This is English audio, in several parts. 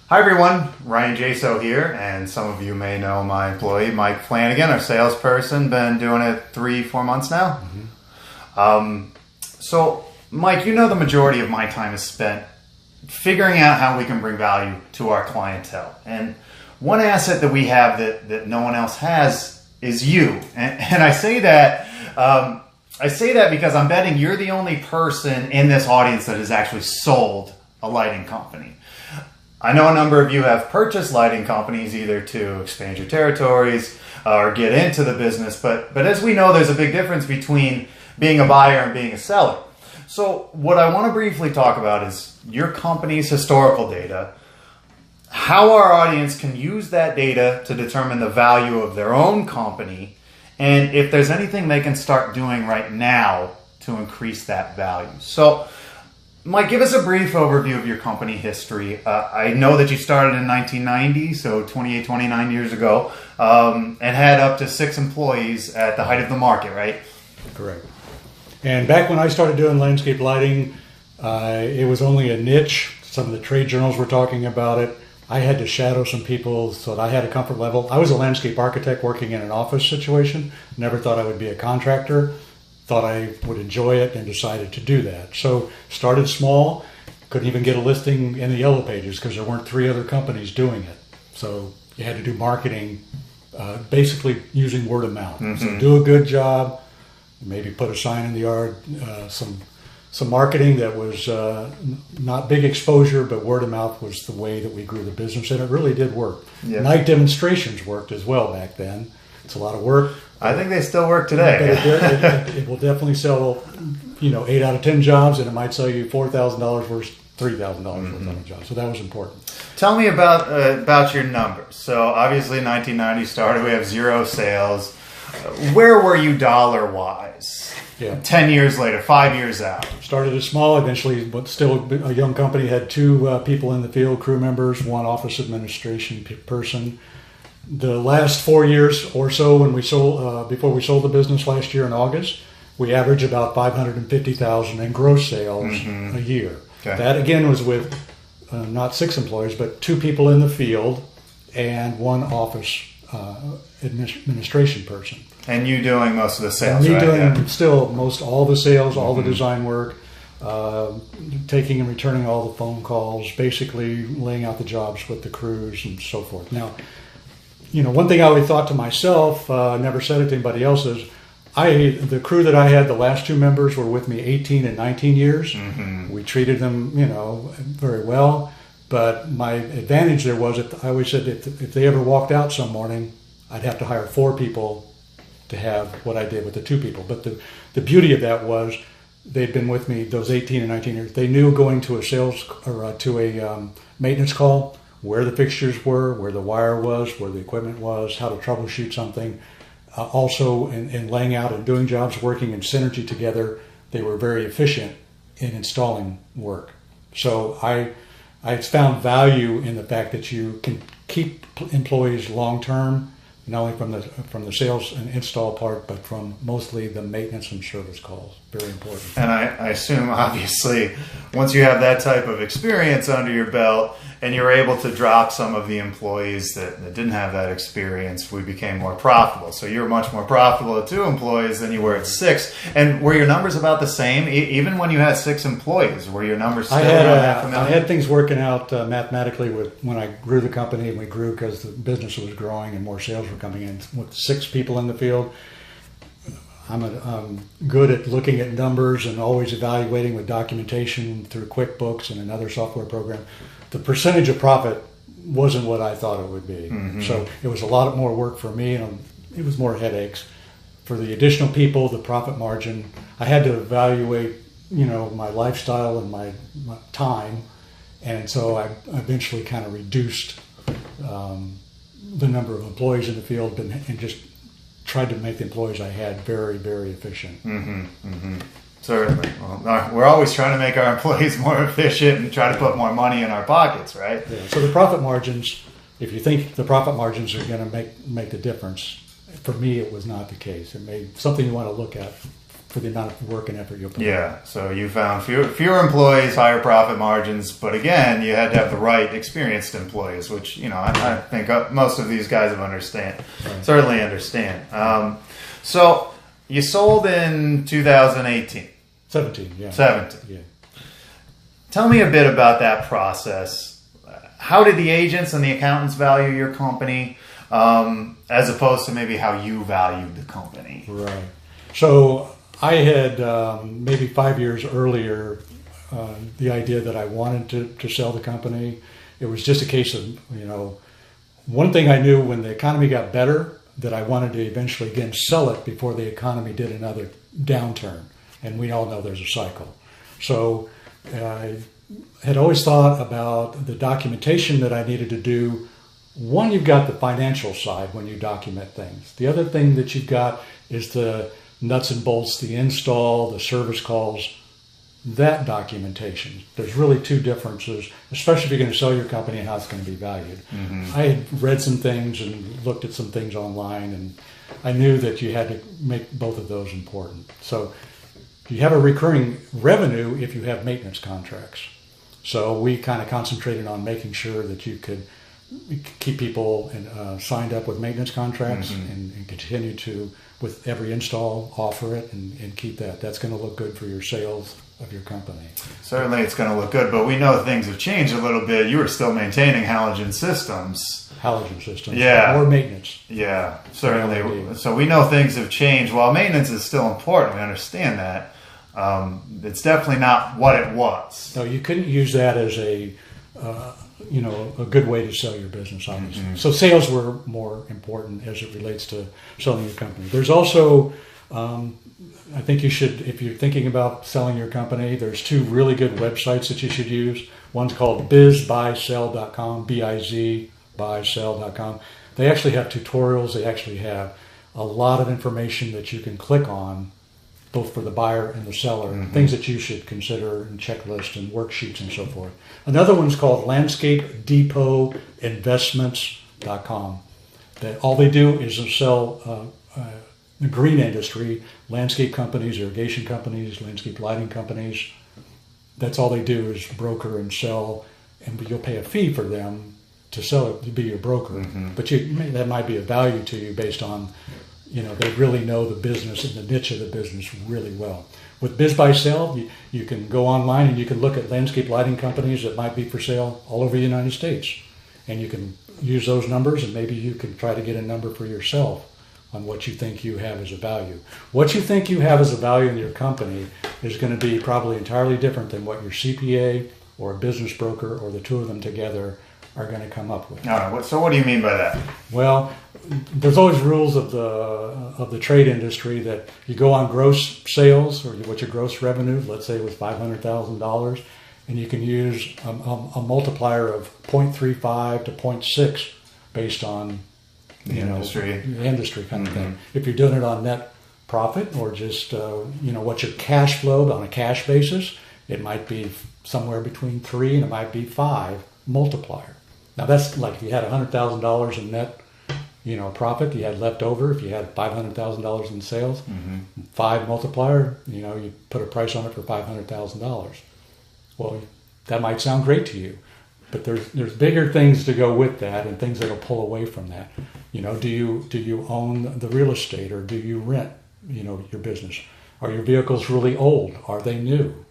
Hi everyone, Ryan Jaso here, and some of you may know my employee, Mike Flanegin, our salesperson, been doing it 3-4 months now. So Mike, you know the majority of my time is spent figuring out how we can bring value to our clientele. And one asset that we have that no one else has is you. And I say that because I'm betting you're the only person in this audience that has actually sold a lighting company. I know a number of you have purchased lighting companies either to expand your territories or get into the business, but as we know, there's a big difference between being a buyer and being a seller. So what I want to briefly talk about is your company's historical data, how our audience can use that data to determine the value of their own company, and if there's anything they can start doing right now to increase that value. So Mike, give us a brief overview of your company history. I know that you started in 1990, so 29 years ago, and had up to 6 employees at the height of the market, right? Correct. And back when I started doing landscape lighting, it was only a niche. Some of the trade journals were talking about it. I had to shadow some people so that I had a comfort level. I was a landscape architect working in an office situation. Never thought I would be a contractor. Thought I would enjoy it and decided to do that. So started small, couldn't even get a listing in the yellow pages because there weren't 3 other companies doing it. So you had to do marketing, basically using word of mouth. So do a good job, maybe put a sign in the yard, some marketing that was not big exposure, but word of mouth was the way that we grew the business, and it really did work. Yep. Night demonstrations worked as well back then. It's a lot of work. I think they still work today. It will definitely sell, 8 out of 10 jobs, and it might sell you $4,000 versus $3,000 worth of a job. So that was important. Tell me about your numbers. So obviously 1990 started, we have 0 sales. Where were you dollar-wise? Yeah. 10 years later, 5 years out. Started as small, eventually, but still a young company, had 2 people in the field, crew members, 1 office administration person. The last 4 years or so, when we sold, before we sold the business last year in August, we averaged about $550,000 in gross sales a year. Okay. That again was with not 6 employees, but 2 people in the field and 1 office administration person. And you doing most of the sales, and me right? doing still most all the sales, all the design work, taking and returning all the phone calls, basically laying out the jobs with the crews and so forth. Now, one thing I always thought to myself, never said it to anybody else, is the crew that I had, the last 2 members were with me 18 and 19 years. We treated them, very well. But my advantage there was, I always said if they ever walked out some morning, I'd have to hire 4 people to have what I did with the 2 people. But the beauty of that was they'd been with me those 18 and 19 years. They knew going to a sales or to a maintenance call where the fixtures were, where the wire was, where the equipment was, how to troubleshoot something. Also, in laying out and doing jobs, working in synergy together, they were very efficient in installing work. So I found value in the fact that you can keep employees long-term, not only from the sales and install part, but from mostly the maintenance and service calls. Very important. And I assume, obviously, once you have that type of experience under your belt and you're able to drop some of the employees that didn't have that experience, we became more profitable. So you were much more profitable at 2 employees than you were at 6. And were your numbers about the same? Even when you had 6 employees, were your numbers still around $500,000? I had things working out mathematically when I grew the company, and we grew because the business was growing and more sales were coming in. With 6 people in the field, I'm good at looking at numbers and always evaluating with documentation through QuickBooks and another software program. The percentage of profit wasn't what I thought it would be. So it was a lot more work for me, and it was more headaches. For the additional people, the profit margin, I had to evaluate, my lifestyle and my time. And so I eventually kind of reduced the number of employees in the field and just tried to make the employees I had very, very efficient. Certainly. Well, we're always trying to make our employees more efficient and try to put more money in our pockets, right? Yeah. So the profit margins, if you think the profit margins are going to make the difference, for me it was not the case. It made something you want to look at for the amount of work and effort you'll put. Yeah, so you found fewer employees, higher profit margins, but again, you had to have the right experienced employees, which, I think most of these guys certainly understand. So you sold in 2018. 17, yeah. 17. Yeah. Tell me a bit about that process. How did the agents and the accountants value your company, as opposed to maybe how you valued the company? Right. So I had maybe 5 years earlier the idea that I wanted to sell the company. It was just a case of, one thing I knew when the economy got better, that I wanted to eventually again sell it before the economy did another downturn. And we all know there's a cycle. So I had always thought about the documentation that I needed to do. One, you've got the financial side when you document things. The other thing that you've got is the nuts and bolts, the install, the service calls, that documentation. There's really two differences, especially if you're going to sell your company and how it's going to be valued. Mm-hmm. I had read some things and looked at some things online, and I knew that you had to make both of those important. So you have a recurring revenue if you have maintenance contracts. So we kind of concentrated on making sure that you could keep people signed up with maintenance contracts, mm-hmm. and continue to, with every install, offer it and keep that. That's going to look good for your sales of your company. Certainly it's going to look good, but we know things have changed a little bit. You were still maintaining halogen systems. Halogen systems. Yeah. Or maintenance. Yeah, certainly. So we know things have changed. While maintenance is still important, we understand that. It's definitely not what it was. No, you couldn't use that as a good way to sell your business, obviously. Mm-hmm. So sales were more important as it relates to selling your company. There's also, I think you should, if you're thinking about selling your company, there's two really good websites that you should use. One's called bizbuysell.com, B-I-Z, buysell.com. They actually have tutorials. They actually have a lot of information that you can click on, both for the buyer and the seller, mm-hmm. things that you should consider, and checklists and worksheets and so forth. Another one's called landscapedepot.investments.com. All they do is sell the green industry, landscape companies, irrigation companies, landscape lighting companies. That's all they do is broker and sell, and you'll pay a fee for them to sell it, to be your broker. Mm-hmm. But that might be of value to you based on, they really know the business and the niche of the business really well. With Biz by Sell, you can go online and you can look at landscape lighting companies that might be for sale all over the United States. And you can use those numbers, and maybe you can try to get a number for yourself on what you think you have as a value. What you think you have as a value in your company is going to be probably entirely different than what your CPA or a business broker or the two of them together are going to come up with. All right. So what do you mean by that? Well, there's always rules of the trade industry that you go on gross sales, or what your gross revenue, let's say it was $500,000, and you can use a multiplier of 0.35 to 0.6 based on the industry kind of mm-hmm. thing. If you're doing it on net profit or just what's your cash flow on a cash basis, it might be somewhere between 3 and it might be 5 multiplier. Now that's like if you had $100,000 in net, profit you had left over. If you had $500,000 in sales, mm-hmm. 5 multiplier, you put a price on it for $500,000. Well, that might sound great to you, but there's bigger things to go with that, and things that'll pull away from that. Do you own the real estate, or do you rent? Your business. Are your vehicles really old? Are they new?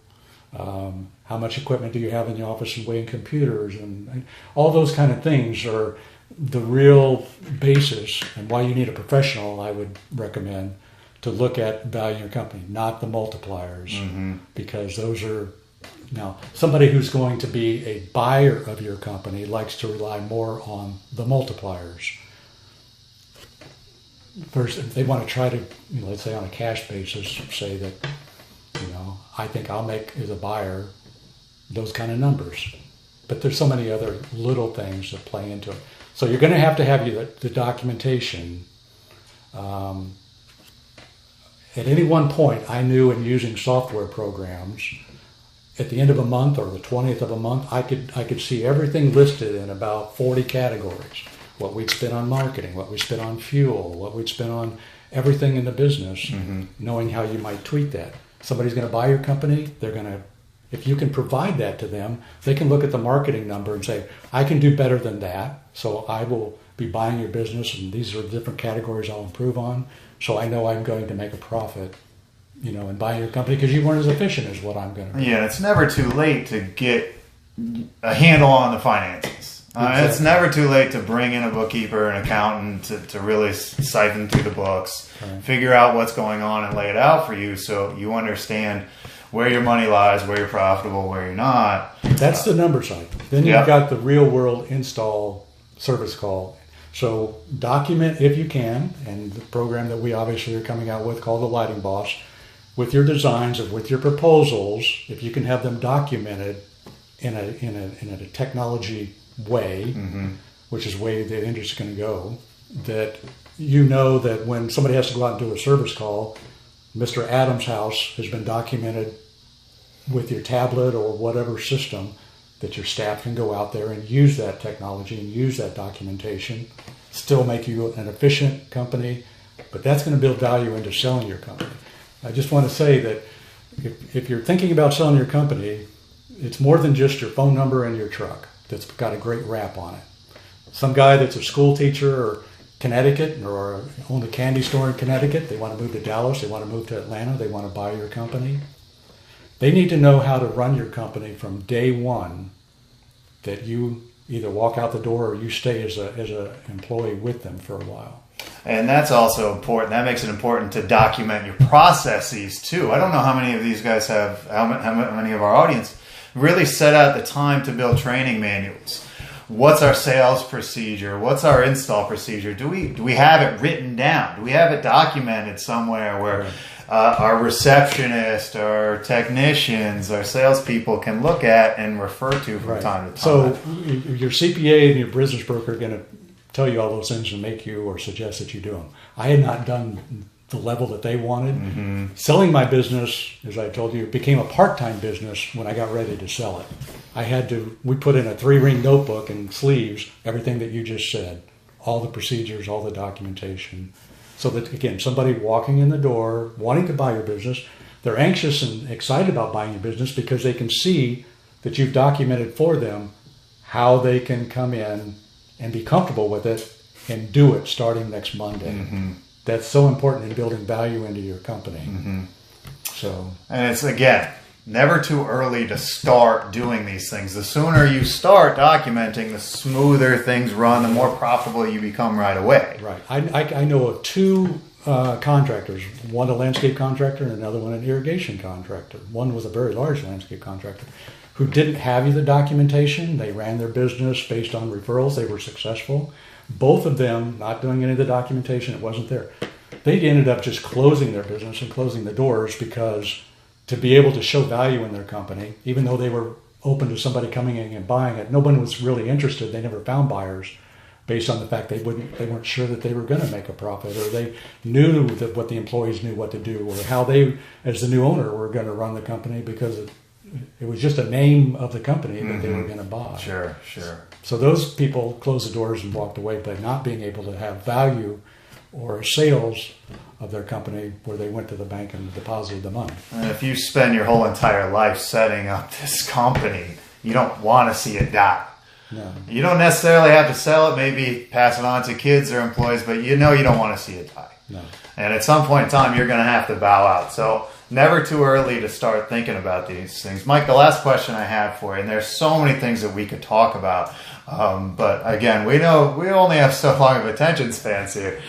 How much equipment do you have in the office and weighing computers, and all those kind of things are the real basis, and why you need a professional, I would recommend, to look at valuing your company, not the multipliers, mm-hmm. because those are, now somebody who's going to be a buyer of your company likes to rely more on the multipliers. First, if they want to try to, let's say on a cash basis, say that, I think I'll make as a buyer those kind of numbers. But there's so many other little things that play into it. So you're going to have the documentation. At any one point, I knew in using software programs, at the end of a month or the 20th of a month, I could see everything listed in about 40 categories. What we'd spend on marketing, what we spent on fuel, what we'd spent on everything in the business, knowing how you might tweak that. Somebody's going to buy your company, if you can provide that to them, they can look at the marketing number and say, I can do better than that, so I will be buying your business, and these are the different categories I'll improve on, so I know I'm going to make a profit, and buy your company because you weren't as efficient as what I'm going to be. Yeah, it's never too late to get a handle on the finances. Exactly. It's never too late to bring in a bookkeeper, an accountant, to really siphon through the books, figure out what's going on and lay it out for you so you understand where your money lies, where you're profitable, where you're not. That's the number side. Then you've got the real world install service call. So document if you can, and the program that we obviously are coming out with called the Lighting Boss, with your designs or with your proposals, if you can have them documented in a technology way, which is the way the industry's going to go, that that when somebody has to go out and do a service call, Mr. Adams' house has been documented with your tablet or whatever system, that your staff can go out there and use that technology and use that documentation, still make you an efficient company, but that's going to build value into selling your company. I just want to say that if you're thinking about selling your company, it's more than just your phone number and your truck that's got a great wrap on it. Some guy that's a school teacher or Connecticut or own a candy store in Connecticut, they want to move to Dallas, they want to move to Atlanta, they want to buy your company. They need to know how to run your company from day one, that you either walk out the door or you stay as a employee with them for a while. And that's also important. That makes it important to document your processes too. I don't know how many of these guys how many of our audience really set out the time to build training manuals. What's our sales procedure? What's our install procedure? Do we have it written down? Do we have it documented somewhere where our receptionist, our technicians, our salespeople can look at and refer to from time to time? So your CPA and your business broker are going to tell you all those things and make you or suggest that you do them. I had not done the level that they wanted. Selling my business, as I told you, became a part-time business when I got ready to sell it. We put in a 3-ring notebook and sleeves, everything that you just said, all the procedures, all the documentation. So that, again, somebody walking in the door, wanting to buy your business, they're anxious and excited about buying your business because they can see that you've documented for them how they can come in and be comfortable with it and do it starting next Monday. That's so important in building value into your company. And it's, again, never too early to start doing these things. The sooner you start documenting, the smoother things run, the more profitable you become right away. Right. I know of 2 contractors, one a landscape contractor and another one an irrigation contractor. One was a very large landscape contractor who didn't have the documentation. They ran their business based on referrals. They were successful. Both of them not doing any of the documentation, it wasn't there. They ended up just closing their business and closing the doors because to be able to show value in their company, even though they were open to somebody coming in and buying it, no one was really interested. They never found buyers based on the fact they weren't sure that they were going to make a profit, or they knew that what the employees knew what to do, or how they, as the new owner, were going to run the company because it was just a name of the company that they were going to buy. Sure. So those people closed the doors and walked away by not being able to have value or sales of their company where they went to the bank and deposited the money. And if you spend your whole entire life setting up this company, you don't want to see it die. No. You don't necessarily have to sell it, maybe pass it on to kids or employees, but you don't want to see it die. No. And at some point in time, you're going to have to bow out. So never too early to start thinking about these things. Mike, the last question I have for you, and there's so many things that we could talk about, but again, we know we only have so long of attention spans here.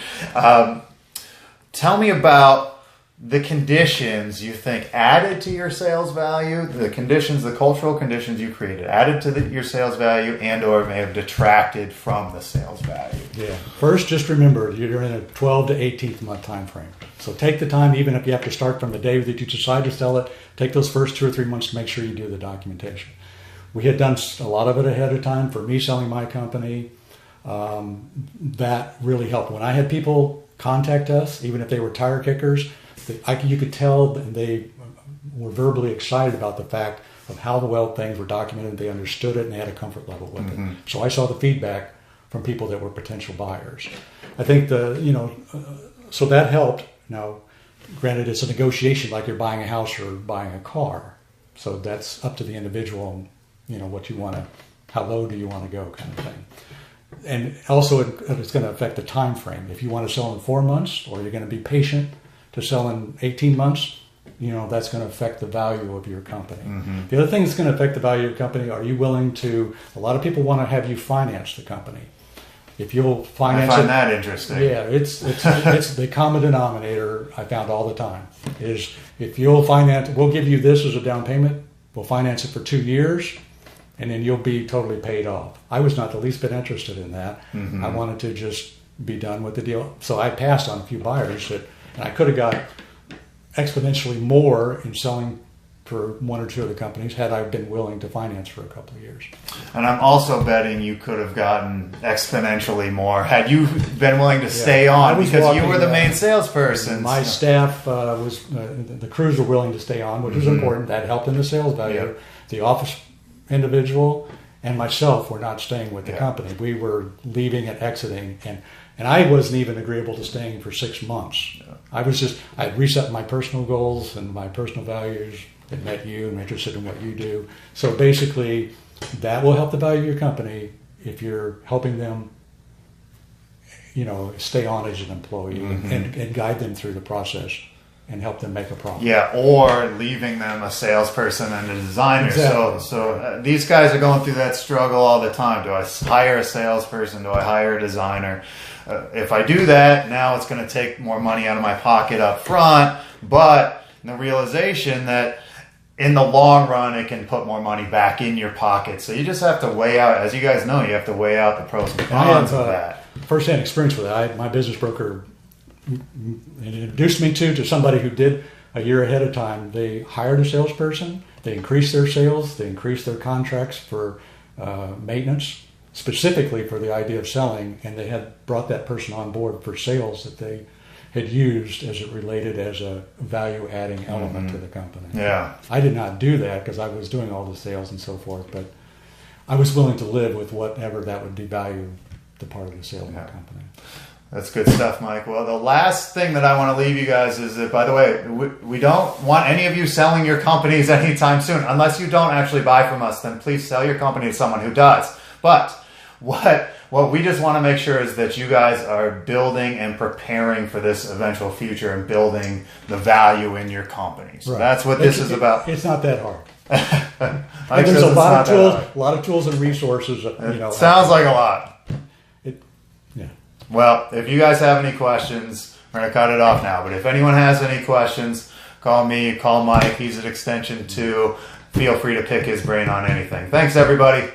Tell me about the conditions you think added to your sales value, the cultural conditions you created, added to your sales value and or may have detracted from the sales value. Yeah. First, just remember, you're in a 12 to 18th month time frame. So take the time, even if you have to start from the day that you decide to sell it, take those first 2 or 3 months to make sure you do the documentation. We had done a lot of it ahead of time for me selling my company. That really helped. When I had people contact us, even if they were tire kickers, you could tell they were verbally excited about the fact of how well things were documented. They understood it and they had a comfort level with it. So I saw the feedback from people that were potential buyers. I think so that helped. Now, granted, it's a negotiation like you're buying a house or buying a car. So that's up to the individual, what you want to, how low do you want to go kind of thing. And also it's going to affect the time frame. If you want to sell in 4 months or you're going to be patient to sell in 18 months, that's going to affect the value of your company. Mm-hmm. The other thing that's going to affect the value of your company, are you willing to, a lot of people want to have you finance the company. If you'll finance I find that interesting. Yeah, it's the common denominator I found all the time is if you'll finance, we'll give you this as a down payment, we'll finance it for 2 years, and then you'll be totally paid off. I was not the least bit interested in that. Mm-hmm. I wanted to just be done with the deal. So I passed on a few buyers and I could have got exponentially more in selling for one or two of the companies had I been willing to finance for a couple of years. And I'm also betting you could have gotten exponentially more had you been willing to stay on because you were the main salesperson. My staff the crews were willing to stay on, which was important. That helped in the sales value. Yeah. The office individual and myself were not staying with the company. We were leaving and exiting, and I wasn't even agreeable to staying for 6 months. Yeah. I had reset my personal goals and my personal values. That met you, I'm interested in what you do. So basically, that will help the value of your company if you're helping them, stay on as an employee and guide them through the process and help them make a profit. Yeah, or leaving them a salesperson and a designer. Exactly. So these guys are going through that struggle all the time. Do I hire a salesperson? Do I hire a designer? If I do that, now it's going to take more money out of my pocket up front, but the realization that in the long run, it can put more money back in your pocket. So you just have to weigh out, as you guys know, you have to weigh out the pros and cons of that. First-hand experience with that. My business broker introduced me to somebody who did a year ahead of time. They hired a salesperson. They increased their sales. They increased their contracts for maintenance, specifically for the idea of selling. And they had brought that person on board for sales that they had used as it related as a value-adding element to the company. Yeah. I did not do that because I was doing all the sales and so forth, but I was willing to live with whatever that would devalue the part of the sale of the company. That's good stuff, Mike. Well, the last thing that I want to leave you guys is that, by the way, we don't want any of you selling your companies anytime soon. Unless you don't actually buy from us, then please sell your company to someone who does. But what we just want to make sure is that you guys are building and preparing for this eventual future and building the value in your company. So that's what this is about. It's not that hard. There's a lot of tools and resources. Sounds like a lot. Yeah. Well, if you guys have any questions, we're going to cut it off now. But if anyone has any questions, call me, call Mike. He's at extension 2. Feel free to pick his brain on anything. Thanks, everybody.